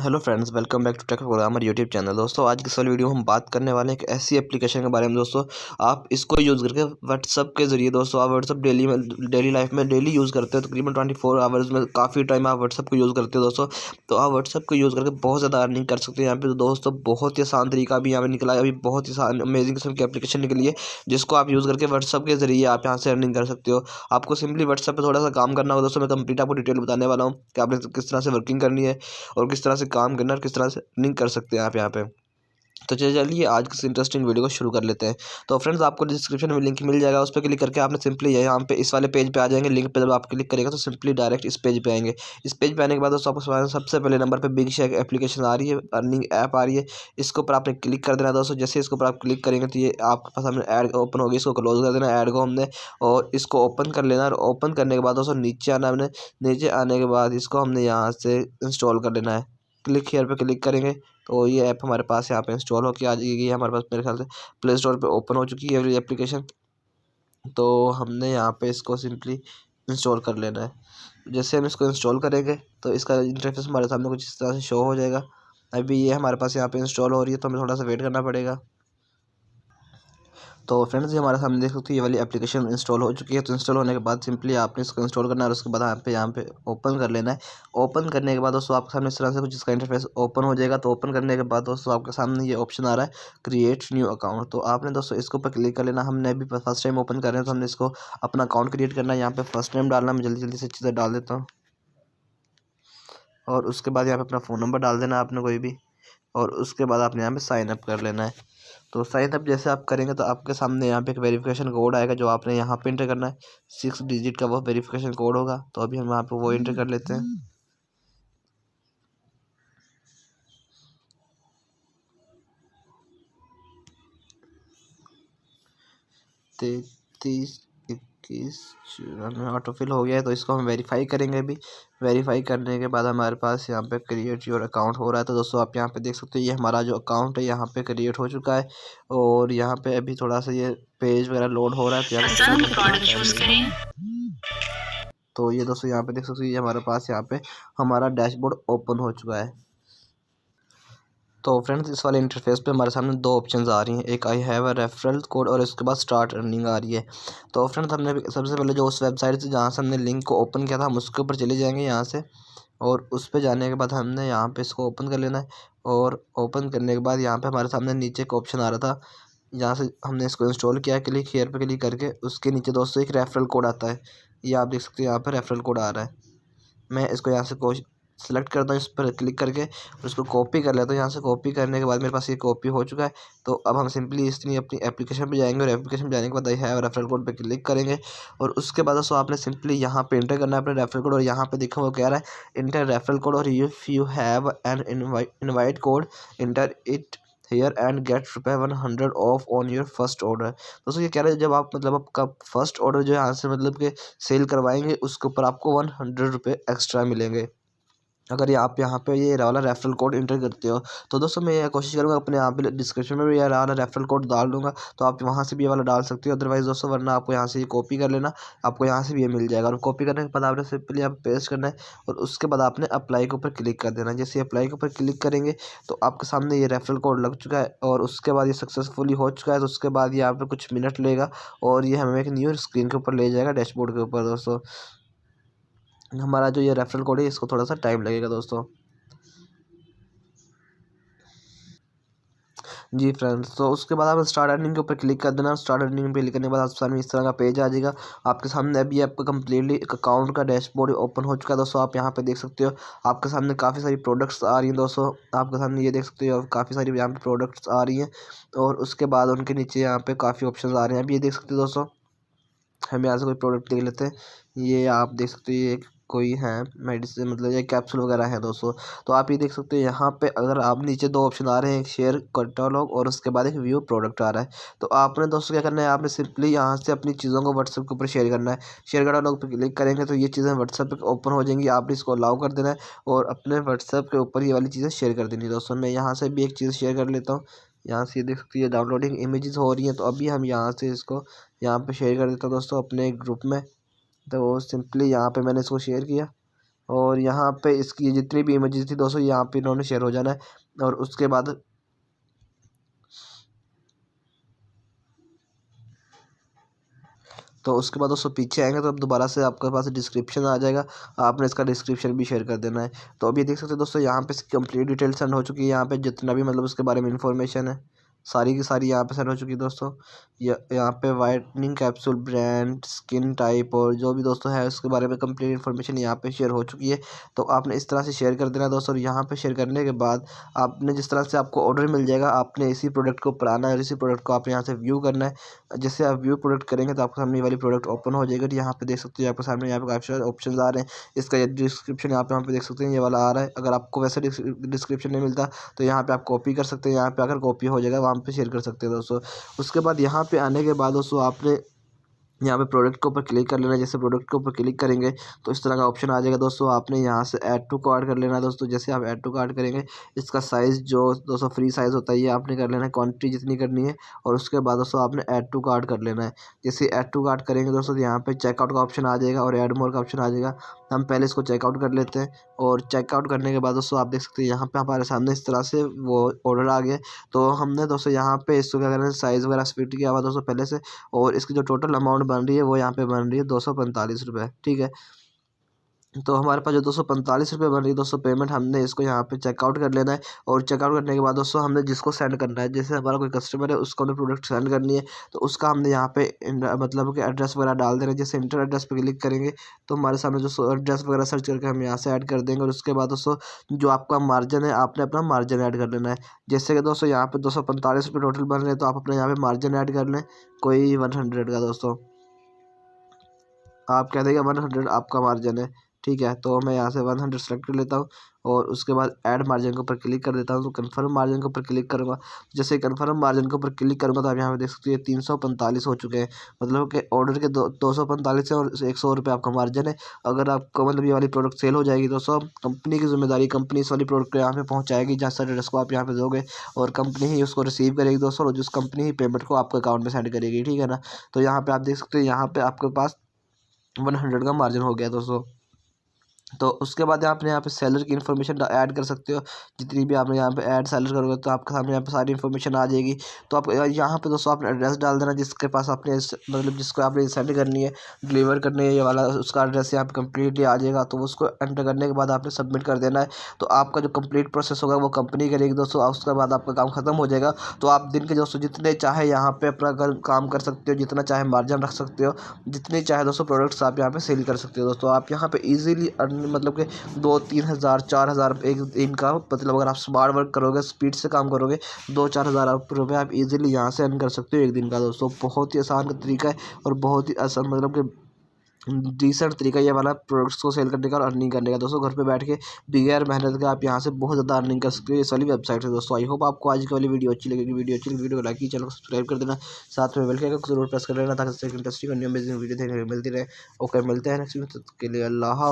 Hello friends, welcome back to tech programmer YouTube channel. दोस्तों, आज की इस वाली वीडियो में हम बात करने वाले हैं एक ऐसी एप्लीकेशन के बारे में। दोस्तों, आप इसको यूज़ करके व्हाट्सअप के ज़रिए, दोस्तों आप व्हाट्सअप डेली लाइफ में डेली यूज़ करते हो। तकरीबन 24 आवर्स में काफ़ी टाइम आप व्हाट्सअप को यूज़ करते हो दोस्तों। तो आप व्हाट्सअप को यूज़ करके बहुत ज़्यादा अर्निंग कर सकते हैं यहाँ पे। तो दोस्तों, बहुत ही आसान तरीका भी यहाँ पे निकला है। अभी बहुत ही अमेजिंग किस्म की एप्लीकेशन निकली है जिसको आप यूज़ करके व्हाट्सअप के ज़रिए आप यहाँ से अर्निंग कर सकते हो। आपको सिंपली व्हाट्सअप पर थोड़ा सा काम करना होगा दोस्तों। मैं कंप्लीट आपको डिटेल बताने वाला हूँ कि आपने किस तरह से वर्किंग करनी है और किस तरह से काम करना है और किस तरह से अर्निंग कर सकते हैं आप यहाँ पे। तो चलिए आज की इस इंटरेस्टिंग वीडियो को शुरू कर लेते हैं। तो फ्रेंड्स, आपको डिस्क्रिप्शन में लिंक मिल जाएगा, उस पर क्लिक करके आपने सिंपली यहाँ पे इस वाले पेज पे आ जाएंगे। लिंक पे जब आप क्लिक करेंगे तो सिंपली डायरेक्ट इस पेज पे आएंगे। इस पेज पे आने के बाद दोस्तों आपको सबसे पहले नंबर पे बिग शेयर एप्लीकेशन आ रही है, अर्निंग ऐप आ रही है। इसके ऊपर आपने क्लिक कर देना है दोस्तों। जैसे इसके ऊपर आप क्लिक करेंगे तो ये आपके पास हमने ऐड ओपन होगी। इसको क्लोज कर देना ऐड को हमने, और इसको ओपन कर लेना। और ओपन करने के बाद दोस्तों नीचे आना हमने। नीचे आने के बाद इसको हमने यहाँ से इंस्टॉल कर लेना है। क्लिक हेयर पे क्लिक करेंगे तो ये ऐप हमारे पास यहाँ पे इंस्टॉल होकर आ जाएगी। हमारे पास मेरे ख्याल से प्ले स्टोर पे ओपन हो चुकी है ये एप्लीकेशन। तो हमने यहाँ पे इसको सिंपली इंस्टॉल कर लेना है। जैसे हम इसको इंस्टॉल करेंगे तो इसका इंटरफेस हमारे सामने कुछ इस तरह से शो हो जाएगा। अभी ये हमारे पास यहाँ पे इंस्टॉल हो रही है, तो हमें थोड़ा सा वेट करना पड़ेगा। तो फ्रेंड्स, ये हमारे सामने देख सकते हो ये वाली एप्लीकेशन इंस्टॉल हो चुकी है। तो इंस्टॉल होने के बाद सिंपली आपने इसको इंस्टॉल करना है और उसके बाद यहाँ पे ओपन कर लेना है। ओपन करने के बाद दोस्तों आपके सामने इस तरह से कुछ इसका इंटरफेस ओपन हो जाएगा। तो ओपन करने के बाद दोस्तों आपके सामने ये ऑप्शन आ रहा है क्रिएट न्यू अकाउंट। तो आपने दोस्तों इसके ऊपर क्लिक कर लेना। हमने अभी फर्स्ट टाइम ओपन कर रहे हैं तो हमने इसको अपना अकाउंट क्रिएट करना है। यहाँ पे फर्स्ट टाइम डालना, मैं जल्दी जल्दी से चीज़ें डाल देता हूँ। और उसके बाद यहाँ पे अपना फ़ोन नंबर डाल देना है आपने कोई भी। और उसके बाद आपने यहाँ पे साइन अप कर लेना है। तो साइन अप जैसे आप करेंगे तो आपके सामने यहाँ पे एक वेरिफिकेशन कोड आएगा जो आपने यहाँ पे इंटर करना है। 6 डिजिट का वो वेरिफिकेशन कोड होगा। तो अभी हम यहाँ पे वो इंटर कर लेते हैं। 33 21 94 ऑटोफिल हो गया है। तो इसको हम वेरीफाई करेंगे अभी। वेरीफाई करने के बाद हमारे पास यहाँ पे क्रिएट योर अकाउंट हो रहा है। तो दोस्तों आप यहाँ पे देख सकते हो ये हमारा जो अकाउंट है यहाँ पे क्रिएट हो चुका है। और यहाँ पे अभी थोड़ा सा ये पेज वगैरह लोड हो रहा है। तो तो ये दोस्तों यहाँ पे देख सकते हो ये हमारे पास यहाँ पे हमारा डैशबोर्ड ओपन हो चुका है। तो फ्रेंड्स, इस वाले इंटरफेस पे हमारे सामने दो ऑप्शंस आ रही हैं, एक I have a referral code और इसके बाद स्टार्ट अर्निंग आ रही है। तो फ्रेंड्स, हमने सबसे पहले जो उस वेबसाइट से जहाँ से हमने लिंक को ओपन किया था हम उसके ऊपर चले जाएंगे यहाँ से। और उस पर जाने के बाद हमने यहाँ पे इसको ओपन कर लेना है। और ओपन करने के बाद यहाँ पे हमारे सामने नीचे एक ऑप्शन आ रहा था जहाँ से हमने इसको इंस्टॉल किया है। क्लिक हेयर पे क्लिक करके उसके नीचे दोस्तों एक रेफरल कोड आता है। ये आप देख सकते हो यहाँ पर रेफरल कोड आ रहा है। मैं इसको यहाँ से सेलेक्ट करता हूँ, इस पर क्लिक करके उसको कॉपी कर लेता हूँ। यहाँ से कॉपी करने के बाद मेरे पास ये कॉपी हो चुका है। तो अब हम सिंपली इसलिए अपनी एप्लीकेशन पे जाएंगे और एप्लीकेशन पे जाने के बाद आई हैव रेफरल कोड पे क्लिक करेंगे। और उसके बाद दोस्तों आपने सिंपली यहाँ पे इंटर करना है अपने रेफरल कोड। और यहाँ पे देखो वो कह रहा है इंटर रेफरल कोड, और if you have an invite code enter it here and get ₹100 off on your first order. दोस्तों ये कह रहे हैं जब आप आपका फर्स्ट ऑर्डर जो है यहाँ से कि सेल करवाएंगे उसके ऊपर आपको ₹100 एक्स्ट्रा मिलेंगे अगर ये आप यहाँ पे ये वाला रेफरल कोड इंटर करते हो। तो दोस्तों मैं ये कोशिश करूँगा अपने यहाँ पे डिस्क्रिप्शन में भी ये वाला रेफरल कोड डाल दूँगा, तो आप वहाँ से भी ये वाला डाल सकते हो। अदरवाइज़ दोस्तों वरना आपको यहाँ से ये कॉपी कर लेना, आपको यहाँ से भी ये मिल जाएगा। और कॉपी करने के बाद आपने सिंपली आप पेस्ट करना है और उसके बाद आपने अप्लाई के ऊपर क्लिक कर देना है। जैसे अप्लाई के ऊपर क्लिक करेंगे तो आपके सामने ये रेफरल कोड लग चुका है और उसके बाद ये सक्सेसफुली हो चुका है। तो उसके बाद यहाँ पे कुछ मिनट लेगा और ये हमें एक न्यू स्क्रीन के ऊपर ले जाएगा, डैशबोर्ड के ऊपर। दोस्तों हमारा जो ये रेफरल कोड है इसको थोड़ा सा टाइम लगेगा दोस्तों। जी फ्रेंड्स, तो उसके बाद आप स्टार्ट अर्निंग के ऊपर क्लिक कर देना। स्टार्ट अर्निंग पे क्लिक करने के बाद आपके सामने इस तरह का पेज आ जाएगा। आपके सामने अभी आपका कम्प्लीटली एक अकाउंट का डैशबोर्ड ओपन हो चुका है। दोस्तों आप यहाँ पे देख सकते हो आपके सामने काफ़ी सारी प्रोडक्ट्स आ रही हैं। दोस्तों आपके सामने ये देख सकते हो काफ़ी सारी यहाँ पे प्रोडक्ट्स आ रही हैं। और उसके बाद उनके नीचे यहाँ पे काफ़ी ऑप्शन आ रहे हैं। अभी ये देख सकते हो दोस्तों, हम यहाँ से कोई प्रोडक्ट देख लेते हैं। ये आप देख सकते हो ये कोई है मेडिसिन, ये कैप्सूल वगैरह है दोस्तों। तो आप ये देख सकते हो यहाँ पे अगर आप नीचे दो ऑप्शन आ रहे हैं, एक शेयर कैटलॉग और उसके बाद एक व्यू प्रोडक्ट आ रहा है। तो आपने दोस्तों क्या करना है, आपने सिंपली यहाँ से अपनी चीज़ों को व्हाट्सएप के ऊपर शेयर करना है। शेयर कैटलॉग पे क्लिक करेंगे तो ये चीज़ें व्हाट्सएप पे ओपन हो जाएंगी। आपने इसको अलाउ कर देना है और अपने व्हाट्सएप के ऊपर ये वाली चीज़ें शेयर कर देनी है। दोस्तों मैं यहाँ से भी एक चीज़ शेयर कर लेता हूँ। यहाँ से ये देख सकते हैं डाउनलोडिंग इमेजेस हो रही हैं। तो अभी हम यहाँ से इसको यहाँ पे शेयर कर देता हूँ दोस्तों अपने ग्रुप में। तो सिंपली यहाँ पे मैंने इसको शेयर किया और यहाँ पे इसकी जितनी भी इमेजेस थी दोस्तों यहाँ पे इन्होंने शेयर हो जाना है। और उसके बाद दोस्तों पीछे आएंगे तो अब दोबारा से आपके पास डिस्क्रिप्शन आ जाएगा, आपने इसका डिस्क्रिप्शन भी शेयर कर देना है। तो अभी देख सकते हैं दोस्तों यहाँ पे कंप्लीट डिटेल सेंड हो चुकी है। यहाँ पे जितना भी मतलब उसके बारे में इंफॉर्मेशन है सारी की सारी यहाँ पे सेंड हो चुकी है दोस्तों। यहाँ पे whitening capsule brand, skin type और जो भी दोस्तों है उसके बारे में कंप्लीट इन्फॉर्मेशन यहाँ पे शेयर हो चुकी है। तो आपने इस तरह से शेयर कर देना है दोस्तों। और यहाँ पे शेयर करने के बाद आपने जिस तरह से आपको ऑर्डर मिल जाएगा, आपने इसी प्रोडक्ट को पढ़ाना है और इसी प्रोडक्ट को आप यहाँ से व्यू करना है। जैसे आप व्यू प्रोडक्ट करेंगे तो आपके सामने ये वाली प्रोडक्ट ओपन हो जाएगी। यहाँ पे देख सकते हैं आपके सामने यहाँ पे काफ़ी सारे ऑप्शन आ रहे हैं। इसका डिस्क्रिप्शन यहाँ पे देख सकते हैं ये वाला आ रहा है। अगर आपको वैसे डिस्क्रिप्शन नहीं मिलता तो यहाँ पे आप कॉपी कर सकते हैं। यहाँ पे अगर कॉपी हो जाएगा वहाँ पे शेयर कर सकते हैं दोस्तों। उसके बाद यहाँ पे आने के बाद दोस्तों आपने यहाँ पे प्रोडक्ट के ऊपर क्लिक कर लेना है। जैसे प्रोडक्ट के ऊपर क्लिक करेंगे तो इस तरह का ऑप्शन आ जाएगा दोस्तों। आपने यहाँ से ऐड टू कार्ट कर लेना है दोस्तों। जैसे आप ऐड टू कार्ट करेंगे इसका साइज़ जो दोस्तों फ्री साइज़ होता है ये आपने कर लेना है, क्वांटिटी जितनी करनी है। और उसके बाद दोस्तों आपने ऐड टू कार्ट कर लेना है। जैसे ऐड टू कार्ट करेंगे दोस्तों तो यहाँ पे चेकआउट का ऑप्शन आ जाएगा और ऐड मोर का ऑप्शन आ जाएगा। हम पहले इसको चेकआउट कर लेते हैं। और चेकआउट करने के बाद दोस्तों आप देख सकते हैं यहाँ पे हमारे सामने इस तरह से वो ऑर्डर आ गया। तो हमने दोस्तों यहाँ पे इसको क्या करना है, साइज़ वगैरह फिट किया हुआ दोस्तों पहले से। और इसकी जो टोटल अमाउंट बन रही है वो यहाँ पे बन रही है 245 रुपये, ठीक है। तो हमारे पास जो 245 रुपये बन रही है दोस्तों पेमेंट, हमने इसको यहाँ पे चेकआउट कर लेना है। और चेकआउट करने के बाद दोस्तों हमने जिसको सेंड करना है, जैसे हमारा कोई कस्टमर है उसको हमने प्रोडक्ट सेंड करनी है तो उसका हमने यहाँ पे मतलब कि एड्रेस वगैरह डाल देना है। जैसे इंटर एड्रेस पे क्लिक करेंगे तो हमारे सामने जो एड्रेस वगैरह सर्च करके हम यहाँ से ऐड कर देंगे। और उसके बाद दोस्तों जो आपका मार्जिन है आपने अपना मार्जिन ऐड कर लेना है। जैसे कि दोस्तों यहाँ पे 245 रुपये टोटल बन रहे हैं तो आप अपने यहाँ पे मार्जिन ऐड कर लें कोई 100 का दोस्तों। आप कह देंगे 100 आपका मार्जिन है, ठीक है। तो मैं यहाँ से 100 सेलेक्ट कर लेता हूँ और उसके बाद ऐड मार्जिन के ऊपर क्लिक कर देता हूँ। तो कन्फर्म मार्जिन के ऊपर क्लिक करूँगा। जैसे कन्फर्म मार्जिन के ऊपर क्लिक करूँगा तो आप यहाँ पे देख सकते हैं 345 हो चुके हैं। मतलब कि ऑर्डर के 245 है और 100 रुपये आपका मार्जिन है। अगर आपको मतलब ये वाली प्रोडक्ट सेल हो जाएगी दोस्तों, कंपनी की जिम्मेदारी, कंपनी इस वाली प्रोडक्ट को यहाँ पे पहुँचाएगी जहाँ सारे एड्रेस को आप यहाँ पे दोगे और कंपनी ही उसको रिसीव करेगी दोस्तों। और जिस कंपनी ही पेमेंट को आपके अकाउंट में सेंड करेगी, ठीक है ना। तो यहाँ पे आप देख सकते हैं यहाँ पे आपके पास 100 का मार्जिन हो गया दोस्तों। तो उसके बाद आपने यहाँ पे सेलर की इन्फॉर्मेशन ऐड कर सकते हो। जितनी भी आपने यहाँ पे ऐड सेलर करोगे तो आपके सामने यहाँ पे सारी इन्फॉर्मेशन आ जाएगी। तो आप यहाँ पे दोस्तों आपने एड्रेस डाल देना जिसके पास आपने मतलब जिसको आपने सेंड करनी है, डिलीवर करनी है ये वाला, उसका एड्रेस यहाँ पे कम्प्लीटली आ जाएगा। तो उसको एंटर करने के बाद आपने सबमिट कर देना है। तो आपका जो कंप्लीट प्रोसेस होगा वो कंपनी करेगी दोस्तों। उसके बाद आपका काम खत्म हो जाएगा। तो आप दिन के दोस्तों जितने चाहे यहाँ पे अपना काम कर सकते हो, जितना चाहे मार्जिन रख सकते हो, जितने चाहे दोस्तों प्रोडक्ट्स आप यहाँ पे सेल कर सकते हो दोस्तों। आप यहाँ पे ईजिली मतलब कि 2-3 हज़ार 4 हज़ार एक दिन का, मतलब अगर आप स्मार्ट वर्क करोगे, स्पीड से काम करोगे, 2-4 हज़ार रुपये आप इजीली यहाँ से अर्न कर सकते हो एक दिन का दोस्तों। बहुत ही आसान तरीका है और बहुत ही आसान मतलब कि डिसेंट तरीका ये वाला प्रोडक्ट्स को सेल करने का और अर्निंग करने का दोस्तों। घर पे बैठ के बगैर मेहनत के आप यहाँ से बहुत ज़्यादा अर्निंग कर सकते हो इस वाली वेबसाइट से दोस्तों। आई होप आपको आज की वाली वीडियो अच्छी लगेगी। वीडियो को लाइक की, चैनल को सब्सक्राइब कर देना, साथ में बेल के आइकन को जरूर प्रेस कर लेना ताकि इंटरेस्टिंग वीडियो मिलती रहे। ओके, मिलते हैं नेक्स्ट वीडियो के लिए। अल्लाह।